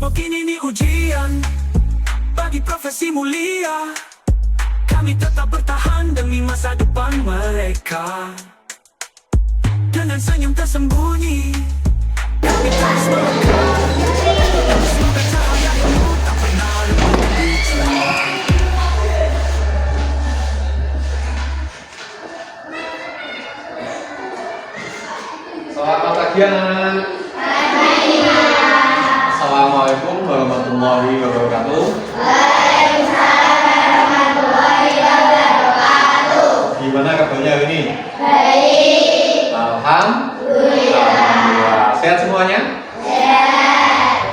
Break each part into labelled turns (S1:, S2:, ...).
S1: Mungkin ini ujian bagi profesi mulia. Kami tetap bertahan demi masa depan mereka. Dengan senyum tersembunyi, kami terus melangkah. Semoga cahaya ilmu tak pernah lupa.
S2: Selamat pagi anak-anak. Assalamualaikum warahmatullahi wabarakatuh.
S3: Waalaikumsalam warahmatullahi wabarakatuh.
S2: Gimana kabarnya hari ini?
S3: Baik.
S2: Alhamdulillah. Sehat semuanya?
S3: Sehat.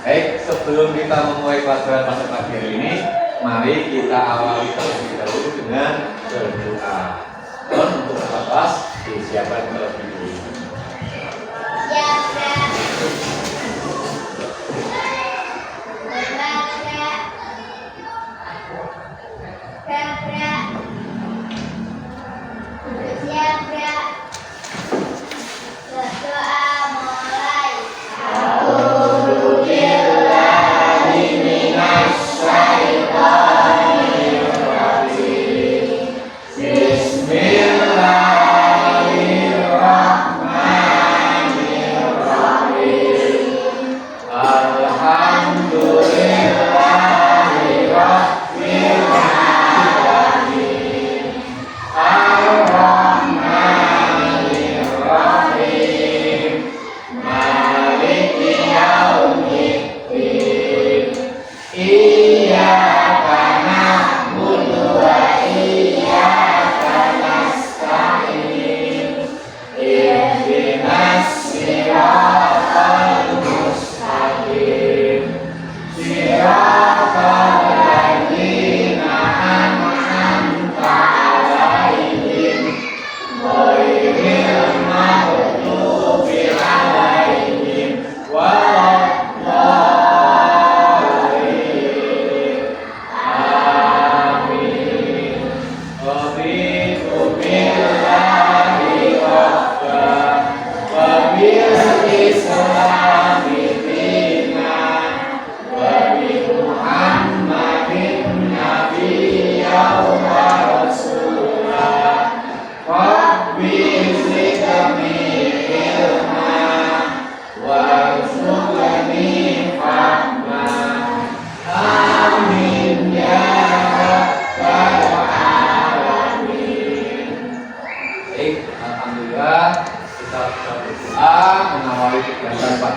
S2: Baik, sebelum kita memulai pelajaran pada pagi hari ini, mari kita awali terlebih dahulu dengan berdoa. Dan untuk kelas disiapkan terlebih dahulu.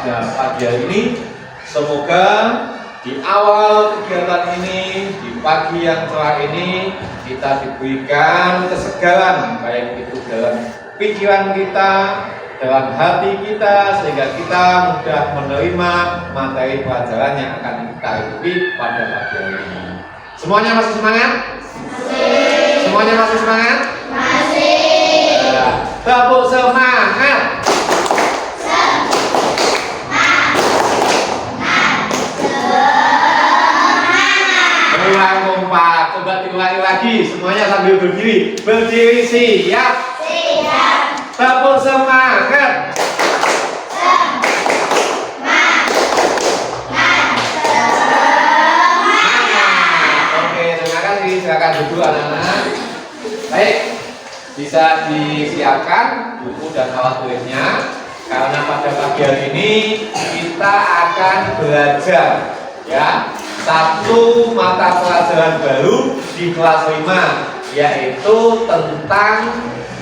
S3: Ya,
S2: pagi hari ini. Semoga di awal kegiatan ini, di pagi yang cerah ini, kita diberikan kesegaran, baik itu dalam pikiran kita, dalam hati kita, sehingga kita mudah menerima materi pelajaran yang akan kita ikuti pada pagi hari ini. Semuanya masih semangat?
S3: Masih.
S2: Semuanya masih semangat?
S3: Masih.
S2: Ya, tepuk semangat. Ulang kompak, coba diulangi lagi semuanya sambil berdiri. Berdiri siap.
S3: Siap.
S2: Tepuk semangat. Oke, terima kasih. Silakan duduk anak-anak. Baik, bisa disiapkan buku dan alat tulisnya. Karena pada pagi hari ini kita akan belajar, ya, satu mata pelajaran baru di kelas 5, yaitu tentang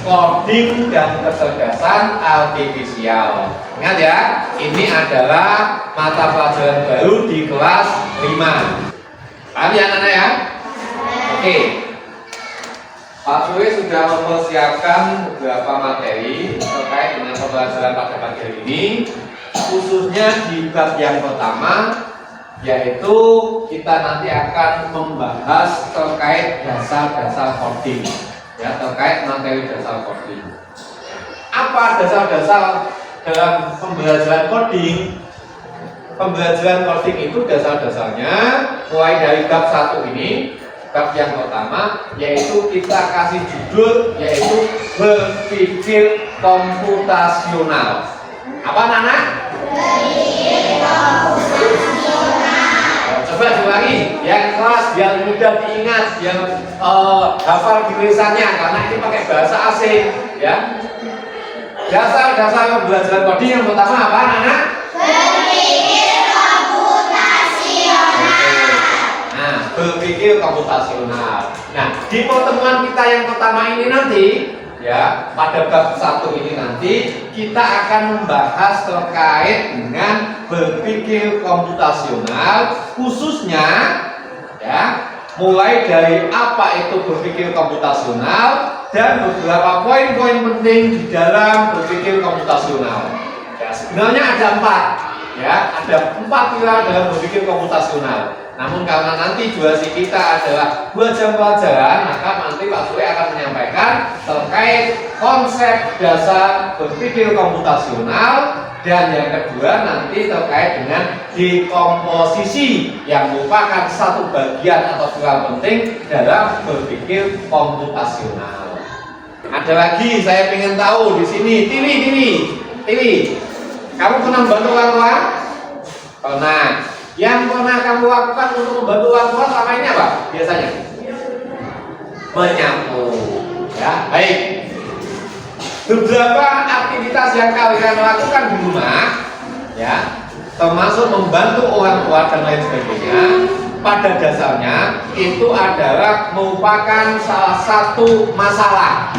S2: coding dan kecerdasan artifisial. Ingat ya, ini adalah mata pelajaran baru di kelas 5. Paham ya anak-anak ya? Oke. Pak Suri sudah mempersiapkan beberapa materi terkait dengan pembelajaran pada pagi hari ini, khususnya di bab yang pertama, yaitu kita nanti akan membahas terkait dasar-dasar coding, ya, terkait materi dasar coding. Apa dasar-dasar dalam pembelajaran coding? Pembelajaran coding itu dasar-dasarnya mulai dari bab 1 ini, bab yang pertama, yaitu kita kasih judul yaitu berpikir komputasional. Apa anak-anak?
S3: Berpikir komputasional.
S2: yang hafal tulisannya karena ini pakai bahasa asing ya. Dasar pembelajaran coding yang pertama apa anak-anak?
S3: Berpikir komputasional.
S2: Nah, berpikir komputasional. Nah, di pertemuan kita yang pertama ini nanti ya, pada bab 1 ini nanti kita akan membahas terkait dengan berpikir komputasional, khususnya ya, mulai dari apa itu berpikir komputasional dan beberapa poin-poin penting di dalam berpikir komputasional. Ya, sebenarnya ada 4 ya, ada 4 pilar dalam berpikir komputasional. Namun karena nanti durasi kita adalah 2 jam pelajaran, maka nanti Pak Sue akan menyampaikan terkait konsep dasar berpikir komputasional, dan yang kedua nanti terkait dengan dekomposisi yang merupakan satu bagian atau pilar penting dalam berpikir komputasional. Ada lagi saya ingin tahu di sini, Tiwi, kamu pernah membantu orang tua? Pernah. Yang pernah kamu lakukan untuk membantu orang tua selama ini apa? Biasanya menyapu. Ya, baik. Beberapa aktivitas yang kalian lakukan di rumah, ya, termasuk membantu orang tua dan lain sebagainya, pada dasarnya itu adalah merupakan salah satu masalah,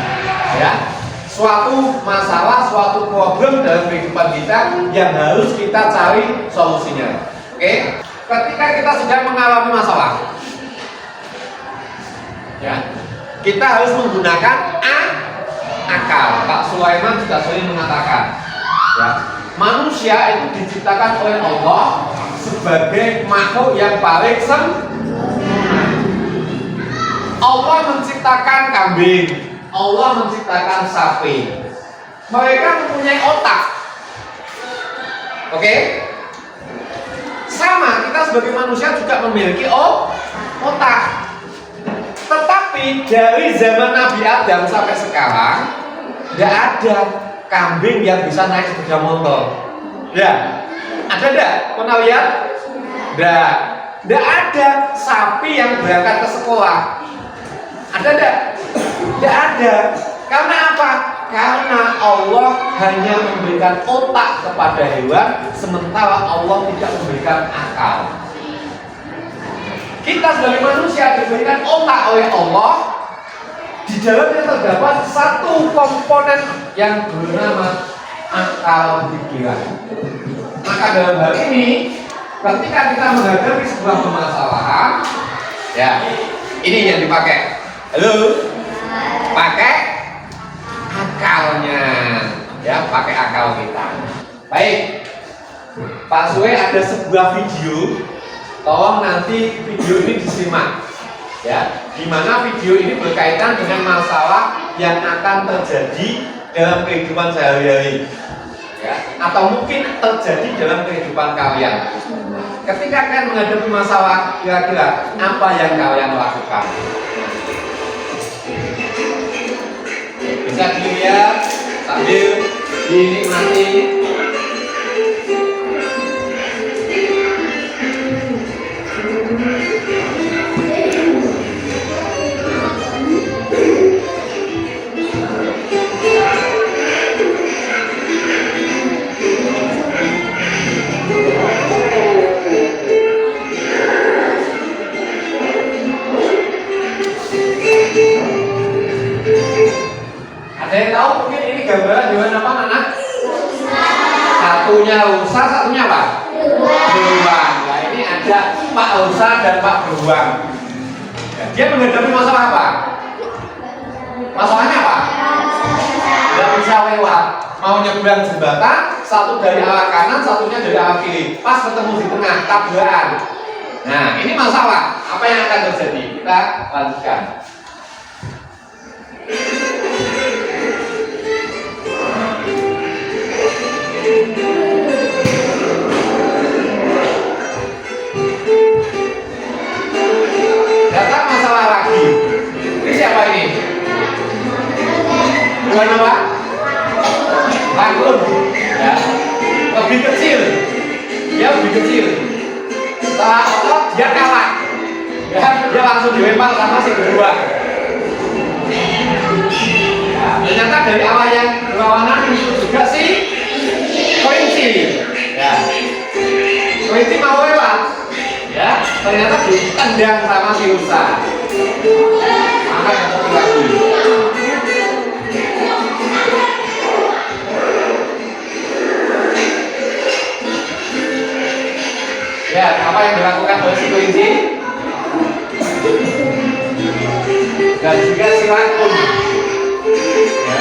S2: ya, suatu masalah, suatu problem dalam kehidupan kita yang harus kita cari solusinya. Oke, ketika kita sedang mengalami masalah, ya, kita harus menggunakan akal. Pak Sulaiman juga sering mengatakan, ya, manusia itu diciptakan oleh Allah sebagai makhluk yang paling sempurna. Allah menciptakan kambing, Allah menciptakan sapi. Mereka mempunyai otak. Oke? Sama, kita sebagai manusia juga memiliki otak. Tetapi dari zaman Nabi Adam sampai sekarang tidak ada kambing yang bisa naik sepeda motor. Ya, ada tidak? Pernah lihat? Tidak ada sapi yang berangkat ke sekolah. Ada tidak? Tidak ada. Karena apa? Karena Allah hanya memberikan otak kepada hewan, sementara Allah tidak memberikan akal. Kita sebagai manusia diberikan otak oleh Allah. Di dalamnya terdapat satu komponen yang bernama akal pikiran. Maka dalam hal ini, ketika kita menghadapi sebuah permasalahan, ya, ini yang dipakai. Halo, pakai akalnya, ya, pakai akal kita. Baik, Pak Sue ada sebuah video, tolong nanti video ini disimak, ya, di mana video ini berkaitan dengan masalah yang akan terjadi dalam kehidupan sehari-hari, ya, atau mungkin terjadi dalam kehidupan kalian. Ketika kalian menghadapi masalah, kira-kira apa yang kalian lakukan? Bisa dilihat sambil dinikmati. Ada yang tahu mungkin ini gambaran hewan apa, anak? Satunya rusa, satunya apa? Beruang. Nah, ini ada Pak Rusa dan Pak Beruang. Ya, dia menghadapi masalah apa? Masalahnya apa? Tidak bisa lewat. Mau nyebrang jembatan, satu dari arah kanan, satunya dari arah kiri. Pas ketemu di tengah, tabrakan. Nah, ini masalah. Apa yang akan terjadi? Kita lanjutkan. Datang masalah lagi. Ini siapa ini? Bukan apa? Langkun. Ya. Lebih kecil. Dia lebih kecil. Setelah otot dia kalah. Ya, dia langsung dilempar sama si dari awal yang berlawanan itu juga sih kelinci. Ya. Kelinci mau lewat. Ya, ternyata ditendang sama si rusa. Maka ketemu lagi. Ya, apa yang dilakukan oleh si kelinci? Dan juga si rakun. Ya.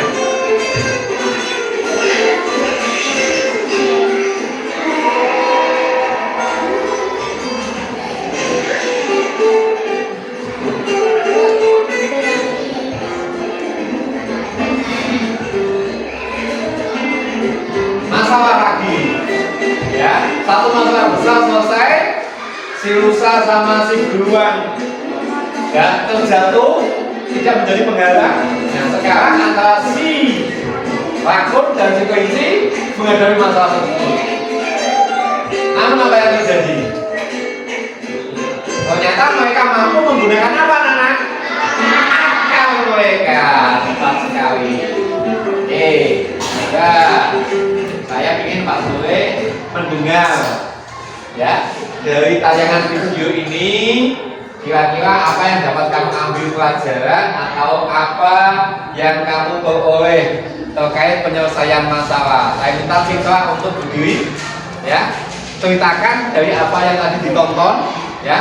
S2: Masalah lagi, ya, satu masalah besar selesai, si rusa sama si beruang ya terjatuh, tidak menjadi penghalang. Nah sekarang antara si rakun dan si kelinci menghadapi masalah tersebut. Namun apa yang terjadi? Ternyata mereka mampu menggunakan apa, Nana? Akal mereka. Tepat sekali. Oke, saya ingin Pak Sule mendengar ya dari tayangan video ini, kira-kira apa yang dapat kamu ambil pelajaran atau apa yang kamu peroleh terkait penyelesaian masalah. Saya minta Citra untuk berdiri ya, ceritakan dari apa yang tadi ditonton ya,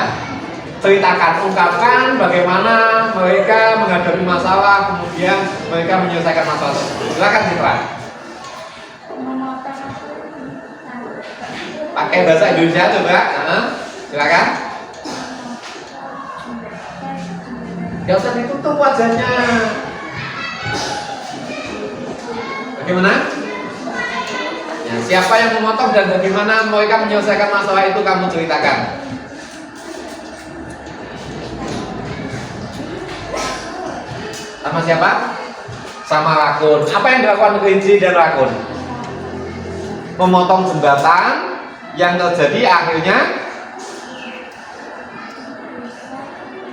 S2: ceritakan, ungkapkan bagaimana mereka menghadapi masalah, kemudian mereka menyelesaikan masalah tersebut. Silakan Citra. Pakai bahasa Indonesia coba, silakan. Gak usah ditutup wajahnya. Bagaimana? Ya, siapa yang memotong dan bagaimana mereka menyelesaikan masalah itu kamu ceritakan. Sama siapa? Sama rakun. Apa yang dilakukan kelinci dan rakun? Memotong jembatan. Yang terjadi akhirnya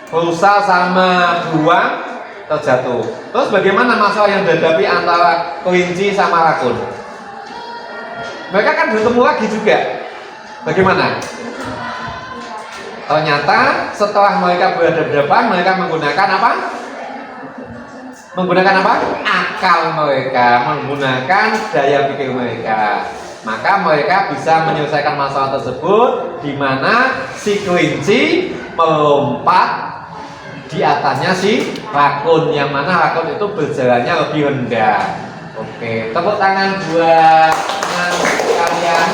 S2: rusa sama beruang terjatuh. Terus bagaimana masalah yang dihadapi antara kelinci sama rakun? Mereka kan bertemu lagi juga. Bagaimana? Ternyata setelah mereka berhadapan, mereka menggunakan apa? Menggunakan apa? Akal mereka, menggunakan daya pikir mereka. Maka mereka bisa menyelesaikan masalah tersebut, di mana si kelinci melompat di atasnya si rakun, yang mana rakun itu berjalannya lebih rendah. Oke, tepuk tangan buat teman kalian,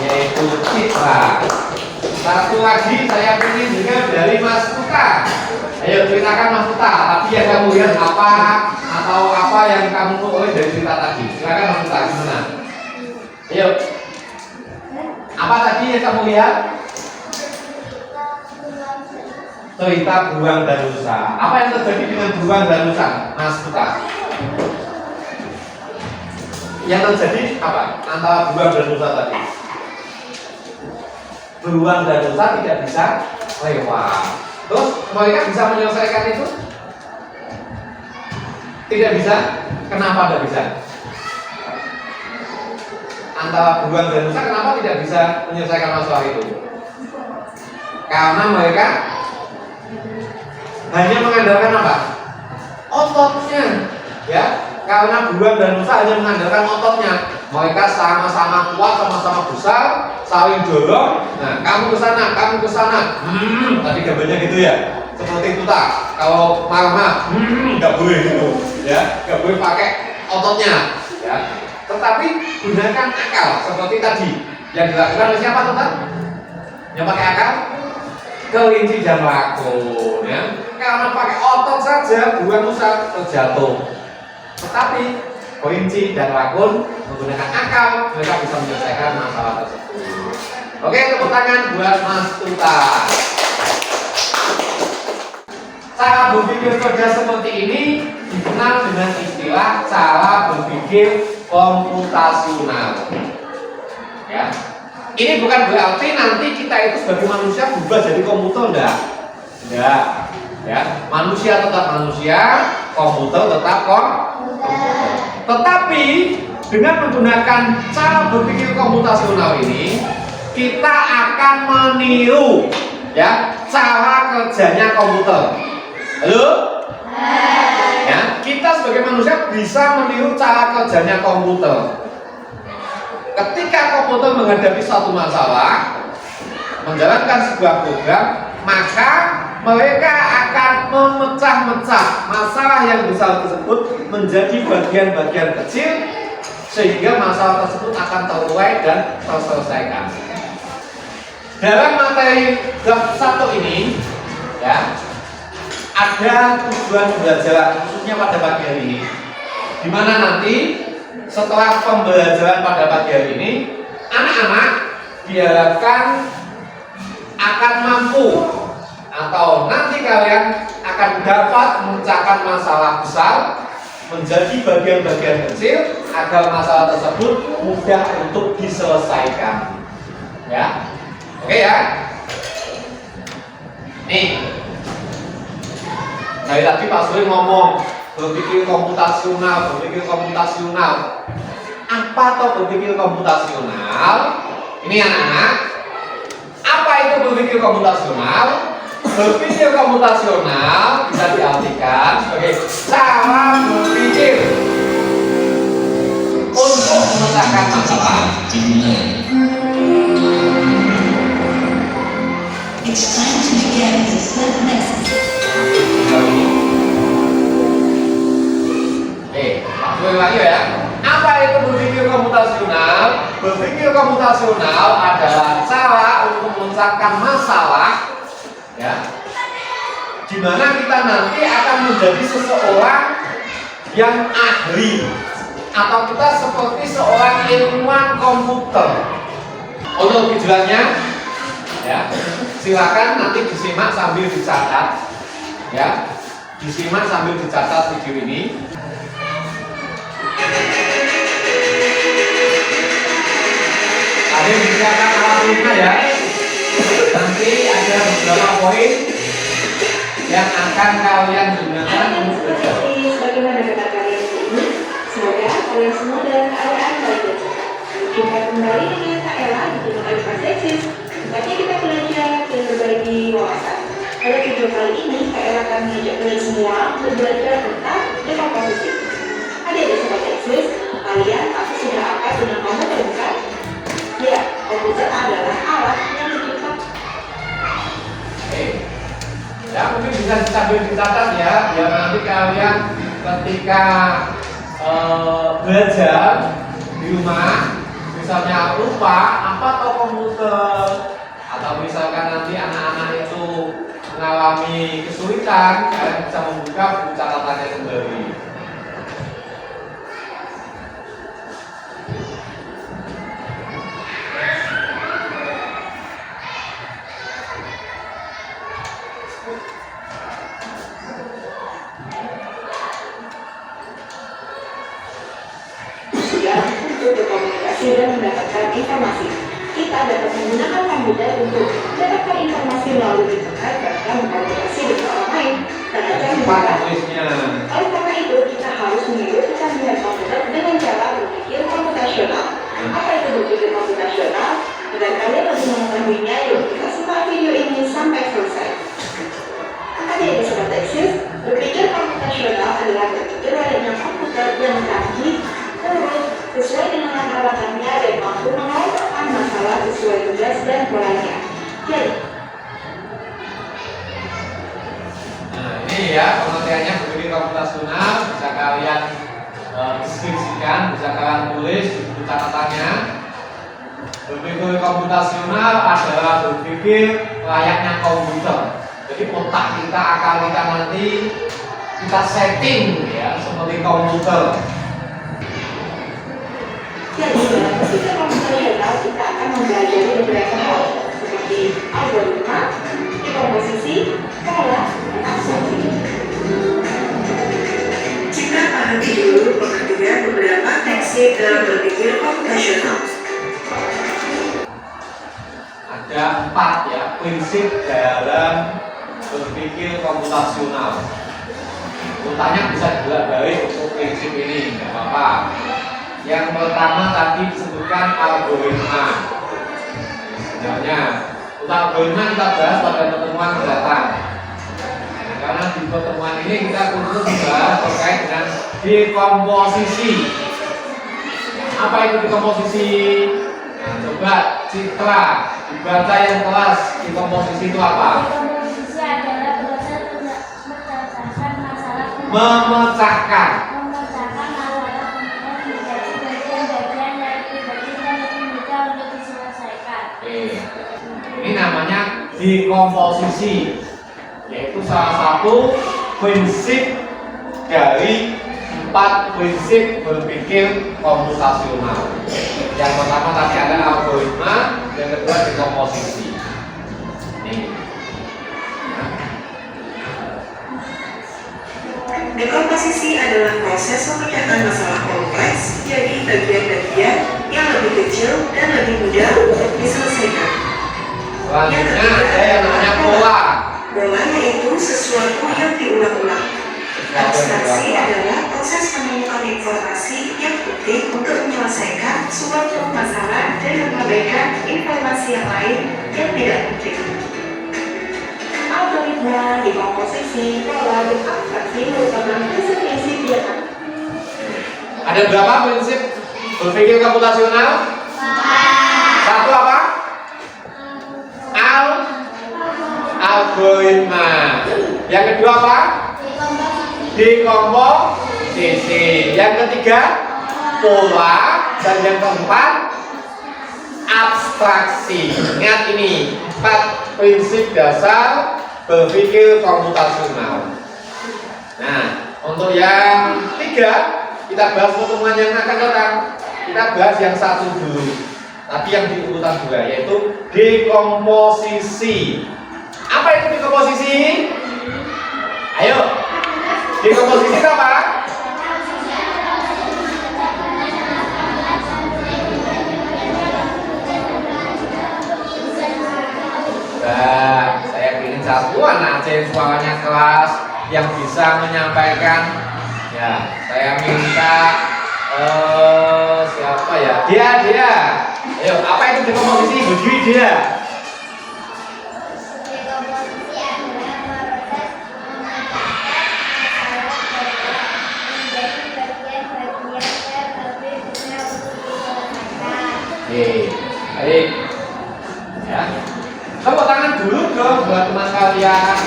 S2: yaitu Citra. Satu lagi saya ingin dengar dari Mas Putra. Ayo ceritakan Mas Putra, tapi yang kamu lihat apa atau apa yang kamu peroleh dari cerita tadi. Silakan Mas Putra, gimana? Ayo. Apa tadi yang kamu lihat? Cerita beruang dan rusa. Apa yang terjadi dengan beruang dan rusa, Mas Putra? Yang terjadi apa antara beruang dan rusa tadi? Beruang dan rusa tidak bisa lewat. Terus mereka bisa menyelesaikan itu? Tidak bisa. Kenapa tidak bisa? Antara beruang dan rusa kenapa tidak bisa menyelesaikan masalah itu? Karena mereka hanya mengandalkan apa? Ototnya, ya. Karena beruang dan rusa hanya mengandalkan ototnya. Mereka sama-sama kuat, sama-sama besar, saling dorong. Nah, kamu ke sana, kamu ke sana. Tadi gambarnya gitu ya. Seperti itu tak. Kalau marah, nggak boleh gitu, ya. Nggak boleh pakai ototnya, ya. Tetapi gunakan akal seperti tadi yang dilakukan oleh siapa teman? Yang pakai akal? Kelinci dan rakun, ya. Karena pakai otot saja beruang rusa terjatuh. Tetapi kelinci dan rakun menggunakan akal, mereka bisa menyelesaikan masalah tersebut. Oke, tepuk tangan buat Mas Tuta. Cara berpikir kerja seperti ini dikenal dengan istilah cara berpikir komputasional. Ya, ini bukan berarti nanti kita itu sebagai manusia berubah jadi komputer, enggak. Ya, manusia tetap manusia, komputer tetap komputer. Tetapi dengan menggunakan cara berpikir komputasional ini, kita akan meniru ya cara kerjanya komputer. Halo? Ya, kita sebagai manusia bisa meniru cara kerjanya komputer. Ketika komputer menghadapi satu masalah, menjalankan sebuah program, maka mereka akan memecah-mecah masalah yang besar tersebut menjadi bagian-bagian kecil sehingga masalah tersebut akan terurai dan terselesaikan. Dalam materi bab 1 ini ya, ada tujuan pembelajaran khususnya pada pagi hari ini, di mana nanti setelah pembelajaran pada pagi hari ini, anak-anak diharapkan akan mampu atau nanti kalian akan dapat memecahkan masalah besar menjadi bagian-bagian kecil agar masalah tersebut mudah untuk diselesaikan. Ya, oke ya. Nih, dari tadi Pak Suri ngomong berpikir komputasional. Apa tuh berpikir komputasional? Ini anak-anak. Apa itu berpikir komputasional? Berpikir komputasional bisa diartikan sebagai cara berpikir untuk memecahkan masalah.
S3: It's time to begin the third lesson.
S2: Ulang lagi ya. Apa itu berpikir komputasional? Berpikir komputasional adalah cara untuk memecahkan masalah, ya, di mana kita nanti akan menjadi seseorang yang ahli atau kita seperti seorang ilmuwan komputer. Untuk lebih jelasnya, ya, silakan nanti disimak sambil dicatat, ya, disimak sambil dicatat video ini. Ada disiapkan alat tulisnya ya. Nanti ada beberapa poin yang akan kalian gunakan untuk belajar.
S4: Bagaimana dengan kalian ini? Semoga kalian semua dalam keadaan baik dan sehat. Jumpa kembali dengan Kak Ella di channel Alifas Eksis. Tempatnya kita belajar dan berbagi wawasan. Pada video kali ini, Kak Ella akan mengajak kalian semua untuk belajar tentang dampak positif. Adik-adik sobat Eksis, kalian pasti sudah akrab dengan komputer bukan? Ya, komputer adalah alat yang diciptakan.
S2: Ya, mungkin bisa sambil dicatat ya, biar nanti kalian ketika belajar di rumah, misalnya lupa apa toh komputer, atau misalkan nanti anak-anak itu mengalami kesulitan, kalian bisa membuka buku catatannya kembali.
S4: Untuk berkomunikasi dan mendapatkan informasi. Kita dapat menggunakan komputer untuk mendapatkan informasi melalui internet bahkan berkomunikasi dengan orang lain. Oleh karena itu, kita harus mengikuti kecanggihan komputer dengan cara berpikir komputasional. Apa itu berpikir komputasional? Agar kalian lebih mengetahuinya, yuk kita simak video ini sampai selesai. Adik-adik sobat Eksis, berpikir komputasional adalah berpikir layaknya komputer yang canggih, terus sesuai dengan latar-latarnya dan mampu mengelompokkan masalah sesuai tugas dan polanya. Jadi,
S2: nah ini ya pengertiannya berpikir komputasional, bisa kalian deskripsikan, bisa kalian tulis di buku catatannya. Berpikir komputasional adalah berpikir layaknya komputer. Jadi otak kita, akal kita nanti kita setting ya seperti komputer.
S4: Jadi dalam berpikir komputasional kita akan mempelajari beberapa hal seperti algoritma, komposisi, pola, dan asumsi. Kita pahami dulu pengertian beberapa prinsip dalam berpikir komputasional.
S2: Ada 4 ya prinsip dalam berpikir komputasional. Urutannya bisa juga baik untuk prinsip ini, nggak apa-apa. Yang pertama tadi disebutkan algoritma. Sebenarnya untuk algoritma kita bahas pada pertemuan mendatang. Nah, karena di pertemuan ini kita khusus membahas terkait dengan dekomposisi. Apa itu dekomposisi? Nah, coba Citra dibaca yang kelas. Dekomposisi itu apa?
S5: Dekomposisi adalah proses memecahkan masalah
S2: Memecahkan.
S5: masalah kemudian menjadi bagian-bagian yang lebih kecil dan lebih mudah untuk diselesaikan.
S2: Oke. Ini namanya dekomposisi, yaitu salah satu prinsip dari 4 prinsip berpikir komputasional. Yang pertama tadi ada algoritma, yang kedua dekomposisi. Nih.
S4: Dekomposisi adalah proses memecahkan masalah kompleks jadi bagian-bagian yang lebih kecil dan lebih mudah untuk diselesaikan.
S2: Selanjutnya ada yang namanya pola.
S4: Pola yaitu sesuatu yang diulang-ulang. Abstraksi adalah proses menemukan informasi yang penting untuk menyelesaikan suatu masalah dan mengabaikan informasi yang lain yang tidak penting. Algoritma, dekomposisi, pola, dan abstraksi merupakan prinsip-prinsip yang
S2: Ada berapa prinsip berpikir komputasional? Satu apa? Algoritma. Yang kedua apa? Dekomposisi. Yang ketiga pola. Dan yang keempat abstraksi. Ingat ini 4 prinsip dasar berpikir komputasional. Nah, untuk yang 3 kita bahas pertemuan yang akan datang. Kita bahas yang 1 dulu. Tapi yang di urutan 2 yaitu dekomposisi. Apa itu dekomposisi? Ayo. Dekomposisi itu apa? Nah, saya ingin satu anak yang suaranya keras yang bisa menyampaikan. Ya, saya minta siapa ya? Dia. Ayo, apa itu dekomposisi? Berdiri dia.
S5: Dekomposisi adalah proses memecahkan masalah menjadi bagian-bagian yang lebih mudah untuk diselesaikan.
S2: Oke, baik. Ya. Tepuk tangan dulu dong buat teman kalian.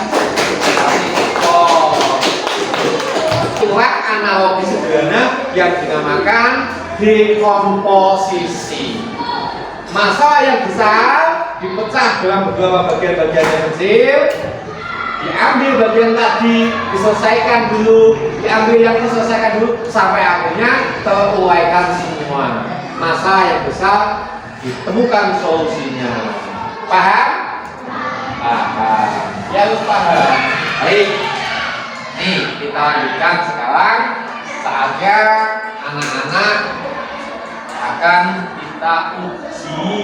S2: Itulah analogi sederhana yang dinamakan dekomposisi. Masalah yang besar dipecah dalam beberapa bagian-bagian yang kecil. Diambil bagian tadi, diselesaikan dulu, diambil yang diselesaikan dulu sampai akhirnya teruraikan semua. Masalah yang besar ditemukan solusinya. Paham? Paham. Ya harus paham. Baik. Nih kita lanjutkan sekarang. Saatnya anak-anak akan kita uji.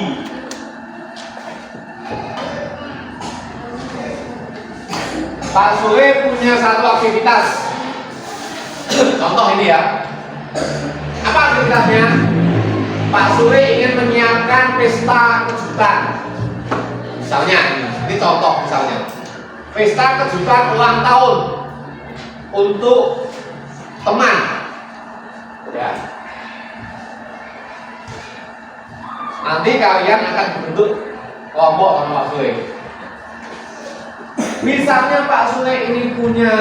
S2: Pak Sule punya satu aktivitas. Contoh ini ya. Apa aktivitasnya? Pak Sule ingin menyiapkan pesta kejutan. Misalnya, ini contoh misalnya. Pesta kejutan ulang tahun untuk teman. Ya. Nanti kalian akan bentuk kelompok sama Pak Sule. Misalnya Pak Sule ini punya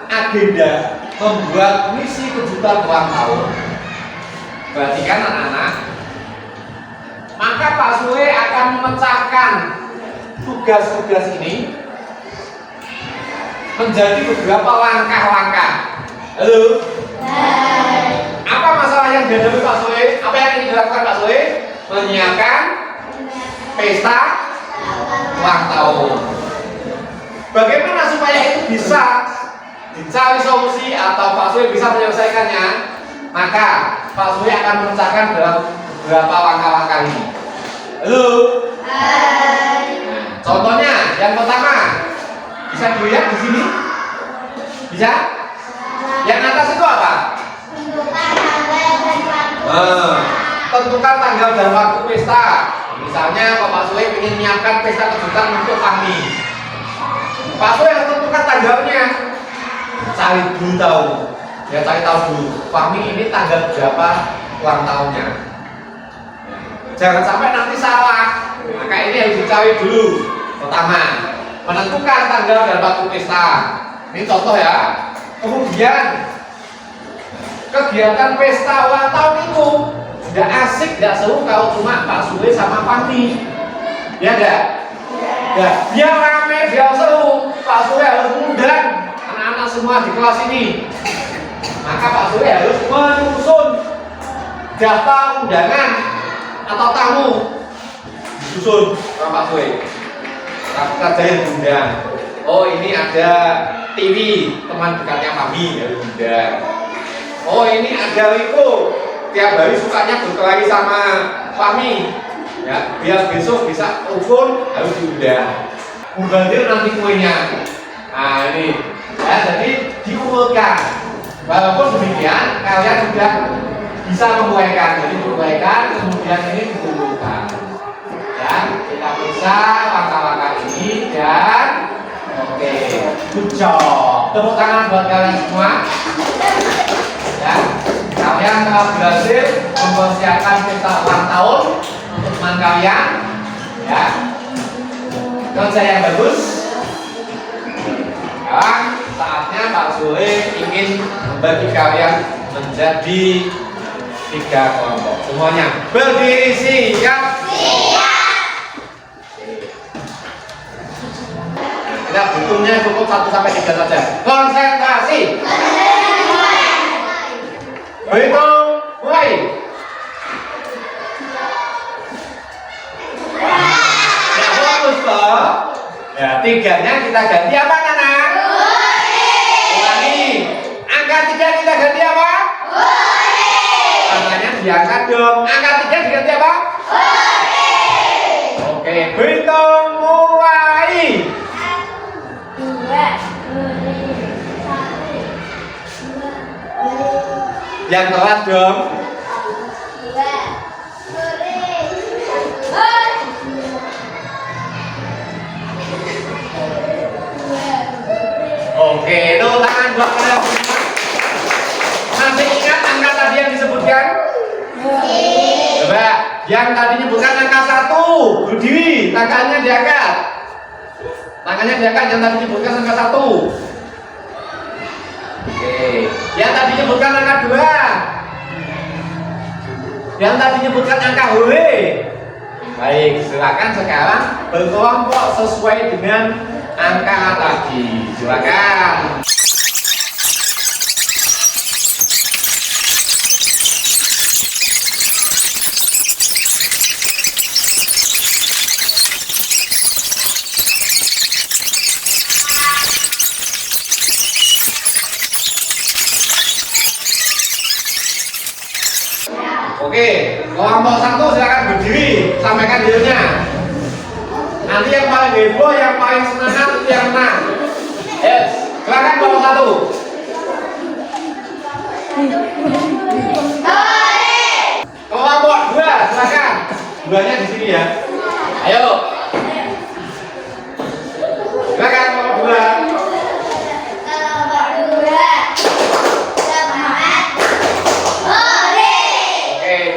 S2: agenda membuat misi kejutan ulang tahun. Berarti kan anak-anak, maka Pak Sule akan memecahkan tugas-tugas ini menjadi beberapa langkah-langkah. Halo? Apa masalah yang dihadapi Pak Sule? Apa yang ingin dilakukan Pak Sule? Menyiapkan pesta ulang tahun. Bagaimana supaya itu bisa dicari solusi atau Pak Sule bisa menyelesaikannya? Maka Pak Sule akan memecahkan dalam beberapa langkah-langkah ini. Halo? Nah, contohnya yang pertama bisa dilihat di sini. Bisa? Yang atas itu apa?
S5: Tentukan tanggal dan waktu.
S2: Tentukan tanggal dan waktu pesta. Misalnya Pak Sule ingin menyiapkan pesta kejutan untuk Fahmi. Pak Sule harus tentukan tanggalnya. Cari dulu tahu. Ya cari tahu dulu. Fahmi ini tanggal berapa ulang tahunnya. Jangan sampai nanti salah. Maka ini harus dicari dulu. Pertama, menentukan tanggal dan waktu pesta. Ini contoh ya. Kemudian kegiatan pesta ulang tahun itu tidak asik, tidak seru kalau cuma Pak Sule sama Fahmi. Ya enggak? Ya, biar rame, biar seru. Pak Sule harus mengundang anak-anak semua di kelas ini. Maka Pak Sule harus menyusun daftar undangan atau tamu. Disusun sama Pak Sule. Saja yang diundang. Oh ini ada TV, teman dekatnya Fahmi harus diundang. Oh ini ada Riko, tiap hari sukanya berkelahi sama Fahmi. Ya, biar besok bisa rukun harus diundang. Mubazir nanti kuenya. Nah ini, ya jadi dikumpulkan. Walaupun demikian, kalian sudah bisa memulaikan. Jadi memulaikan, kemudian ini dikumpulkan. Ya, kita bisa langkah-langkah ini dan oke, good job. Tepuk tangan buat kalian semua. Ya, kalian telah berhasil mempersiapkan pesta ulang tahun untuk teman kalian. Ya, kerja yang bagus. Sekarang saatnya Pak Sule ingin membagi kalian menjadi 3 kelompok. Semuanya berdiri siap. Kita hitungnya cukup 1 sampai 3 saja. Konsentrasi. Berhitung mulai. Ya fokus toh. Ya 3-nya kita ganti apa Nana? Ulangi. Angka 3 kita ganti apa? Angkanya diangkat dong. Angka 3 diganti apa? Oke, berhitung mulai.
S5: 2, 1, 2,
S2: Yang telat dong.
S5: 2, 3.
S2: Oke, itu tangan buat kalian. Masih ingat angka tadi yang disebutkan? Coba, yang tadi nyebutkan angka 1 berdiri, tangannya diangkat. Tangannya diangkat yang tadi nyebutkan angka 1. Oke, yang tadi nyebutkan angka 2. Yang tadi nyebutkan angka hore. Baik, silakan sekarang berkelompok sesuai dengan angka tadi. Silakan. Oke, kelompok 1 silakan berdiri, sampaikan dirinya. Nanti yang paling heboh, yang paling semangat itu yang menang. Yes, silakan kelompok 1. Kelompok 2 silakan. 2-nya di sini ya. Ayo. Silakan kelompok 2.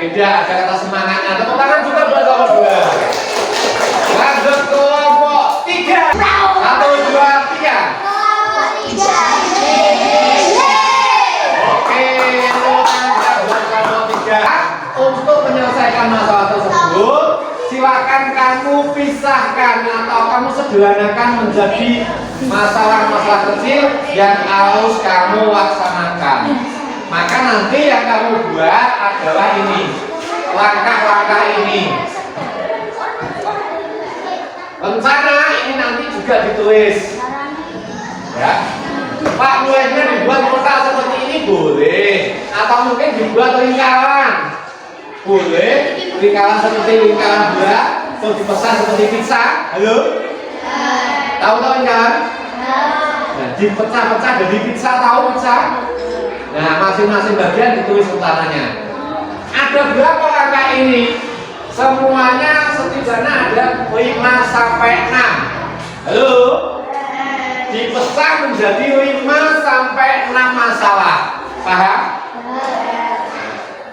S2: Beda, ada kata semangatnya. Tepuk tangan juga buat kelompok 2. Lanjut kelompok 3. 1, 2, 3. Oke, tepuk tangan buat kelompok 3. Untuk menyelesaikan masalah tersebut, silakan kamu pisahkan atau kamu sederhanakan menjadi masalah-masalah kecil yang harus kamu laksanakan. Maka nanti yang kamu buat adalah ini, langkah-langkah ini. Rencana ini nanti juga ditulis. Ya, Pak, mulainya dibuat kotak seperti ini boleh, atau mungkin dibuat lingkaran. Boleh, lingkaran seperti lingkaran bulat, atau dipesan seperti pizza. Halo? Tahu lingkaran? Nah, dipecah-pecah dari pizza, tahu pizza? Nah, masing-masing bagian ditulis urutannya. Ada berapa angka ini? Semuanya setidaknya ada 5 sampai 6. Halo? Dipecah menjadi 5 sampai 6 masalah. Paham?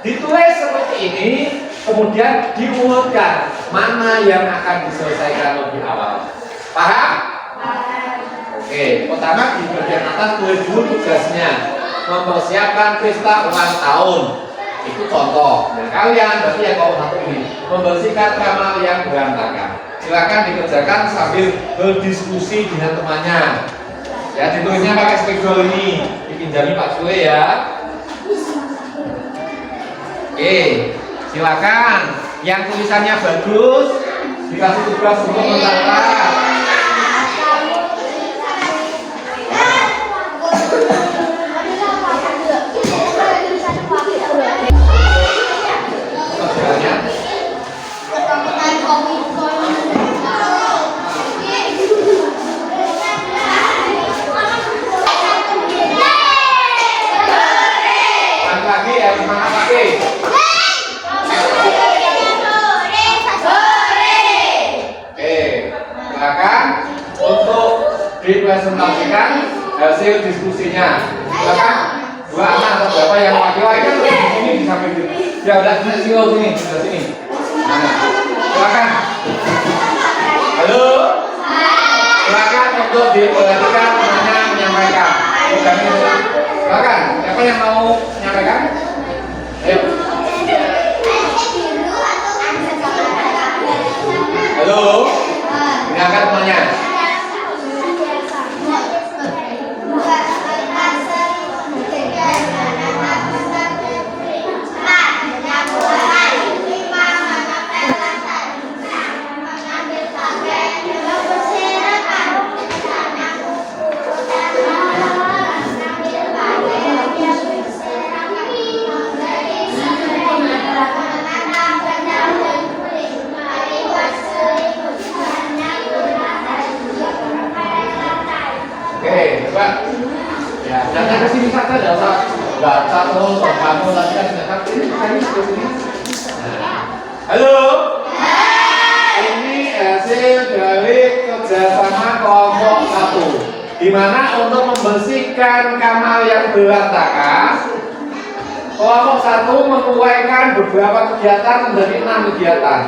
S2: Ditulis seperti ini, kemudian diurutkan mana yang akan diselesaikan lebih awal. Paham? Oke, pertama di bagian atas tulis dulu tugasnya, mempersiapkan pesta ulang tahun. Itu contoh. Nah, kalian berarti yang kelompok satu ini membersihkan kamar yang berantakan. Silakan dikerjakan sambil berdiskusi dengan temannya. Ya, ditulisnya pakai spidol ini, dipinjami Pak Sule ya. Oke, silakan. Yang tulisannya bagus dikasih tugas untuk mencatat. Lagi ya, semangat lagi. Silakan untuk dipresentasikan hasil diskusinya. Silakan dua anak atau berapa yang laki-laki kan di sini di samping sini. Ya udah di sini, sebelah sini. Nah, silakan. Halo. Silakan untuk diperhatikan temannya menyampaikan. Silakan. Siapa yang mau menyampaikan? Ayo. Halo. Dengarkan temannya. Coba ya, jangan ke sini saja, tidak usah baca terus kamu tadi kan sudah kami ke sini. Halo. Ini hasil dari kerjasama kelompok 1, di mana untuk membersihkan kamar yang berantakan, kelompok 1 menguaikan beberapa kegiatan menjadi 6 kegiatan.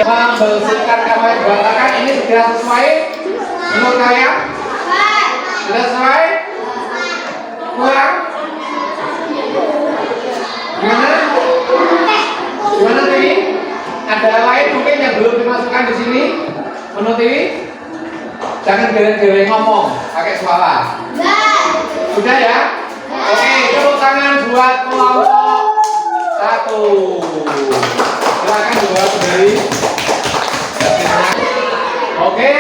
S2: Membersihkan kamar yang berantakan ini sudah sesuai menurut kalian? Sudah selesai? Kurang? Gimana? Gimana Tiwi? Ada lain mungkin yang belum dimasukkan di sini? Menurut Tiwi? Jangan geleng-geleng ngomong, pakai suara. Sudah ya? Oke, tepuk tangan buat kelompok 1. Silakan dibawa sendiri. Oke.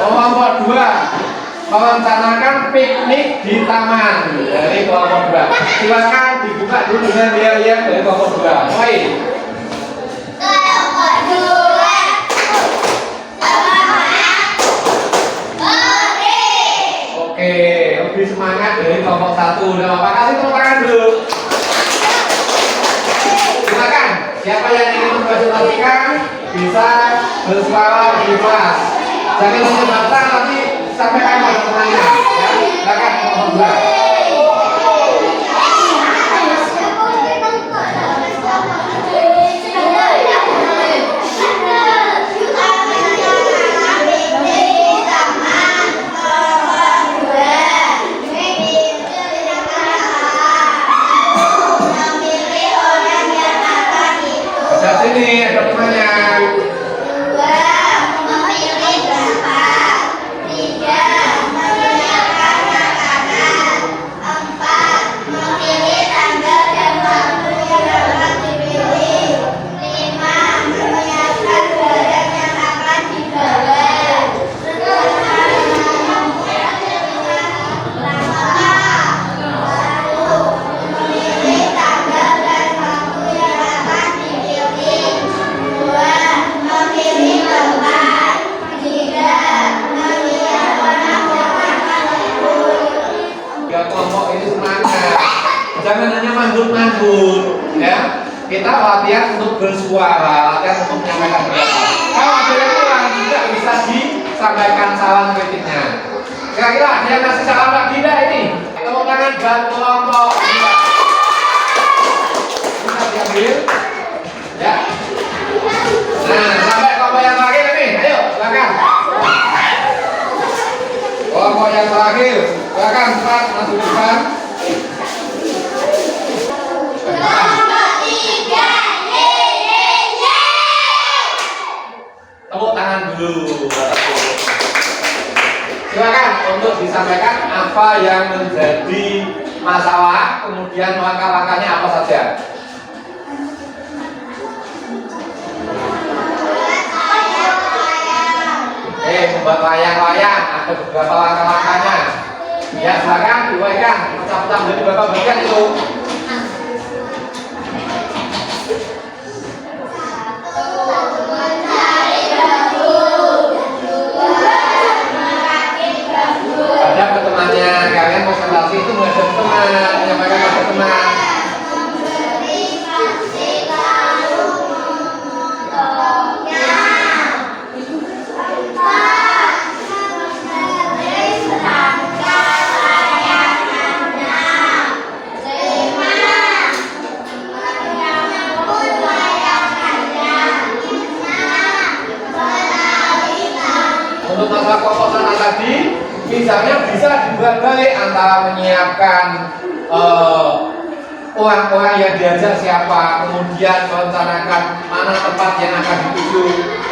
S2: Kelompok 2 merencanakan piknik di taman dari kelompok 2. Silakan dibuka dulu dengan lihat dari kelompok 2. Mulai.
S5: Kelompok 2.
S2: Oke, lebih semangat dari kelompok 1. Udah apa? Kasih tepuk tangan dulu. Silakan. Siapa yang ingin mempresentasikan bisa bersuara di kelas. Jangan hanya baca, tapi sampaikan pada temannya. Ya, silakan kelompok 2. Sebelah sini ada temannya. nganggur, ya. Kita latihan untuk bersuara, latihan untuk menyampaikan pendapat. Kalau ada yang kurang juga bisa disampaikan saran kritiknya. Kira-kira ada yang ngasih saran lagi tidak ini? Tepuk tangan buat kelompok. Bisa diambil, ya. Nah, sampai kelompok yang terakhir ini, ayo silakan. Kelompok yang terakhir, silakan cepat masuk ke depan. Tepuk tangan dulu. Silakan untuk disampaikan apa yang menjadi masalah, kemudian langkah-langkahnya apa saja. Membuat layang-layang, ada beberapa langkah-langkahnya. Ya, silakan diuraikan, pecah-pecah menjadi beberapa bagian itu. Ada temannya, kalian presentasi itu menghadap teman, menyampaikan pada teman. Untuk masalah komposan tadi, misalnya bisa dibuat balik antara menyiapkan orang-orang yang diajak siapa, kemudian merencanakan mana tempat yang akan dituju,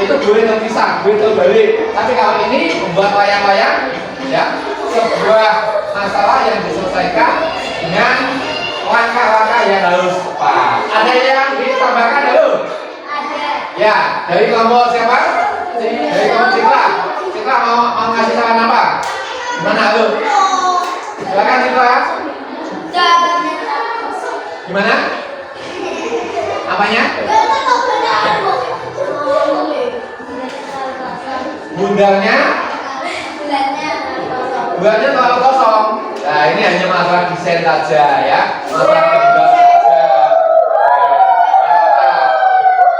S2: itu boleh terpisah, boleh terbalik. Tapi kalau ini membuat layang-layang, ya, sebuah masalah yang diselesaikan dengan langkah-langkah yang harus tepat. Ada yang ditambahkan dulu? Ada. Ya, dari kelompok siapa? Dari kelompok Citra. Citra mau ngasih saran apa? Gimana lu? Silakan Citra. Gimana? Apanya? Bundanya? Bulannya terlalu kosong. Nah, ini hanya masalah desain saja ya. Masalah gambar saja.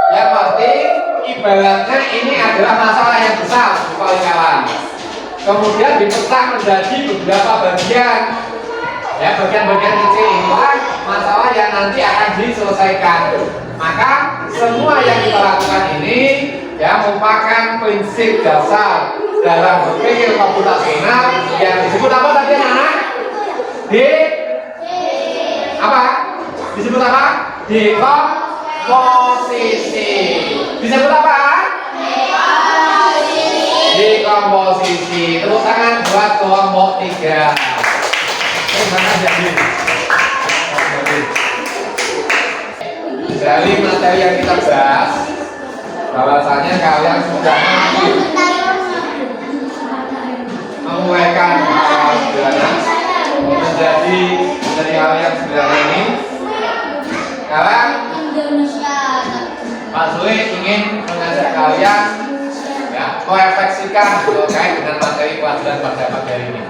S2: Yang penting ibaratnya ini adalah masalah yang besar di kawan-kawan. Kemudian dipecah menjadi beberapa bagian. Ya, bagian-bagian kecil inilah masalah yang nanti akan diselesaikan. Maka semua yang kita lakukan ini ya merupakan prinsip dasar dalam berpikir komputasional yang disebut apa tadi anak-anak? Apa? Disebut apa? Dekomposisi. Disebut apa? Dekomposisi. Tepuk tangan buat kelompok 3. Dari materi yang kita bahas, bahwasanya kalian sudah mampu menguraikan hal sederhana menjadi hal yang sederhana ini. Sekarang Pak Zui ingin mengajak kalian ya, merefleksikan terkait dengan materi pelajaran pada pagi hari ini.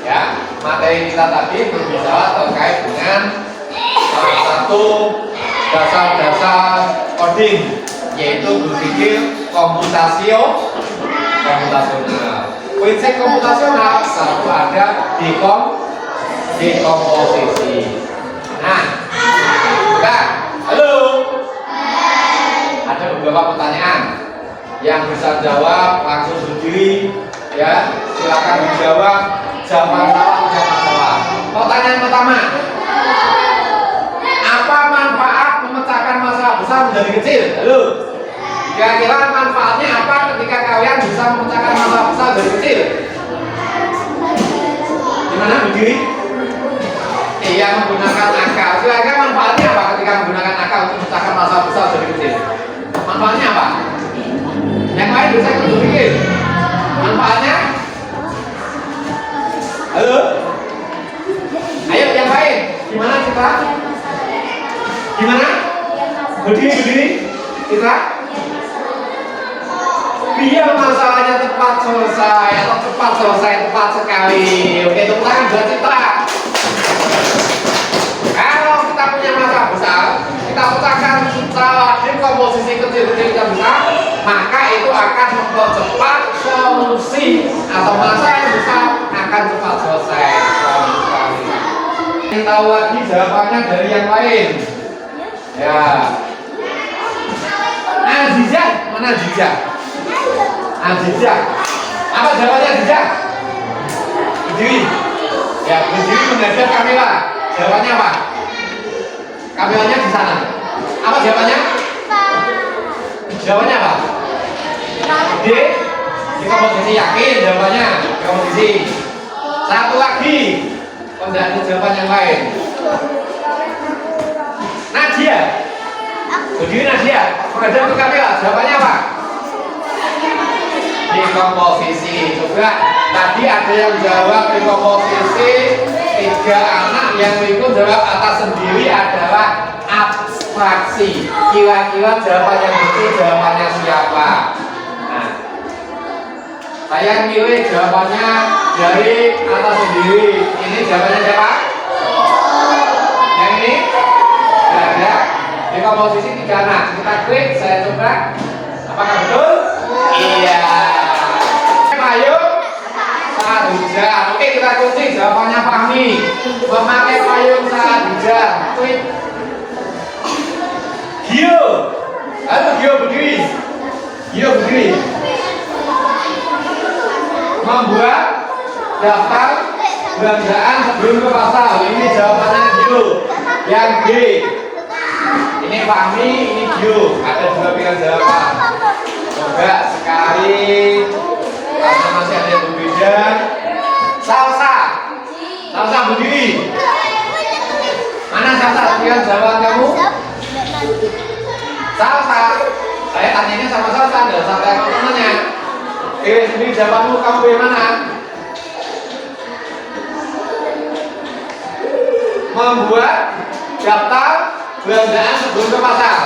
S2: Ya, materi kita tadi berbicara terkait dengan salah satu dasar-dasar coding, yaitu berpikir komputasional. Prinsip komputasional satu ada dekomposisi. Nah, halo. Ada beberapa pertanyaan yang bisa jawab langsung berdiri, ya. Silakan dijawab. Jawaban salah atau masalah. Pertanyaan pertama, apa manfaat memecahkan masalah besar menjadi kecil? Halo. Kira-kira manfaatnya apa ketika kalian bisa memecahkan masalah besar dari kecil? Gimana berdiri? Iya, menggunakan akal. Kira-kira manfaatnya apa ketika menggunakan akal untuk memecahkan masalah besar dari kecil? Manfaatnya apa? Yang lain bisa ikut berpikir. Manfaatnya? Halo? Ayo yang lain. Gimana Citra? Gimana? Berdiri. Citra? Biar masalahnya tepat selesai atau cepat selesai, tepat sekali. Oke, tepuk tangan buat Citra. Kalau kita punya masalah maka itu akan mempercepat solusi atau masalah yang besar akan cepat selesai. Yang tahu lagi jawabannya dari yang lain. Ya. Azizah, mana Azizah? Azizah. Apa jawabannya Azizah? Berdiri. Ya, berdiri menghadap kamera. Jawabannya apa? Kameranya di sana. Apa jawabannya? Jawabannya apa? D. Di komposisi, yakin jawabannya di komposisi. Satu lagi. Oh, tidak ada jawaban yang lain. Nadia. Berdiri Nadia. Menghadap ke kamera. Jawabannya apa? Di komposisi. Coba tadi ada yang jawab di komposisi. 3 anak yang ikut jawab atas sendiri adalah abstraksi. Kira-kira jawaban yang betul jawabannya siapa? Nah, saya pilih jawabannya dari atas sendiri. Ini jawabannya siapa? Yang ini? Tidak ada. Di komposisi 3 anak. Kita klik, saya coba. Apakah betul? Iya. Payung saat hujan. Oke, kita kunci jawabannya Fahmi. Memakai payung saat hujan. Klik. Gio. Halo Gio, berdiri. Gio berdiri. Membuat daftar belanjaan sebelum ke pasar. Ini jawabannya Gio. Yang B. Ini Fahmi, ini Gio. Ada 2 pilihan jawaban. Coba sekali. Karena masih ada yang berbeda. Salsa. Salsa berdiri. Mana Salsa? Pilihan jawaban kamu? Salsa. Saya tanyanya sama Salsa, enggak usah tanya temannya. Pilih sendiri jawabanmu, kamu pilih mana? Membuat daftar belanjaan sebelum ke pasar.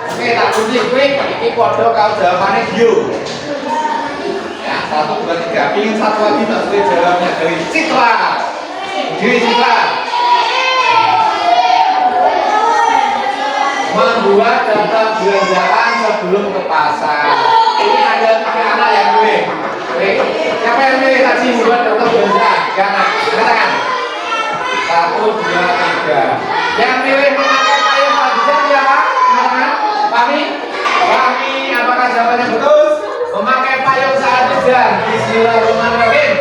S2: Oke, tak kunci klik. Ini kode kau jawabannya Gio. Ya, 1, 2, 3. Ingin satu lagi tak sulit jawabnya dari Citra. Dari Citra. Membuat daftar belanjaan sebelum ke pasar. Ini ada 3 anak yang pilih. Siapa yang pilih tadi membuat daftar belanjaan? 3 anak. Angkat tangan. 1, 2, 3. Yang pilih memakai payung saat hujan siapa? Angkat tangan. Fahmi. Fahmi, apakah jawabannya betul? Memakai payung saat hujan. Bismillahirrahmanirrahim.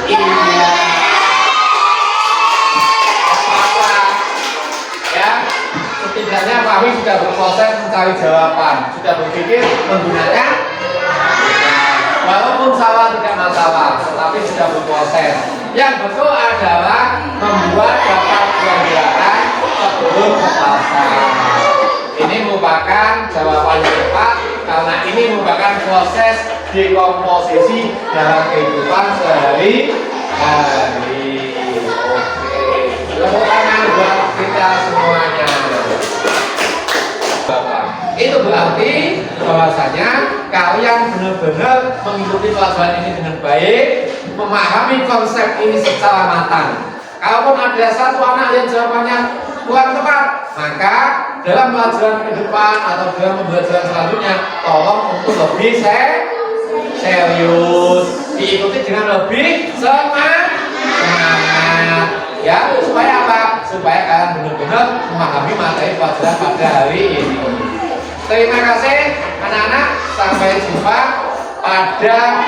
S2: Iya. Apa-apa. Ya. Setidaknya Fahmi sudah berproses mencari jawaban, sudah berpikir menggunakan. Walaupun salah tidak masalah, tapi sudah berproses. Yang betul adalah membuat daftar belanjaan sebelum ke pasar. Ini merupakan jawaban yang tepat karena ini merupakan proses dekomposisi dalam kehidupan sehari-hari. Oke, tepuk tangan buat kita semuanya. Itu berarti bahwasanya kalian benar-benar mengikuti pelajaran ini dengan baik, memahami konsep ini secara matang. Kalaupun ada satu anak yang jawabannya kurang tepat, maka dalam pelajaran ke depan atau dalam pembelajaran selanjutnya tolong untuk lebih serius, diikuti dengan lebih semangat. Ya, supaya apa? Supaya kalian benar-benar memahami materi pelajaran pada hari ini. Terima kasih anak-anak, sampai jumpa pada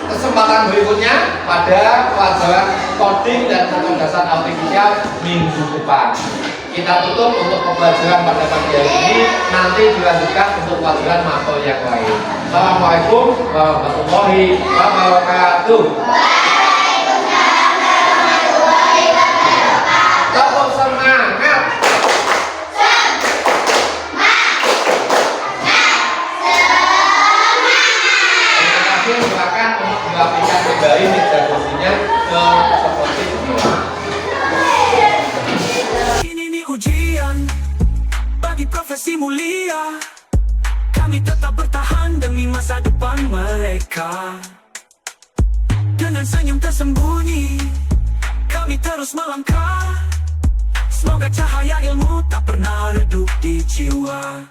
S2: kesempatan berikutnya pada pelajaran coding dan kecerdasan artifisial minggu depan. Kita tutup untuk pembelajaran pada pagi hari ini, nanti dilanjutkan untuk pelajaran materi yang lain. Assalamualaikum warahmatullahi wabarakatuh. Tetap semangat. Silakan untuk dilakukan kembali metodologinya ke seperti ini.
S1: Ini ujian bagi profesi mulia. Kami tetap bertahan demi masa depan mereka. Dengan senyum tersembunyi, kami terus melangkah. Semoga cahaya ilmu tak pernah redup di jiwa.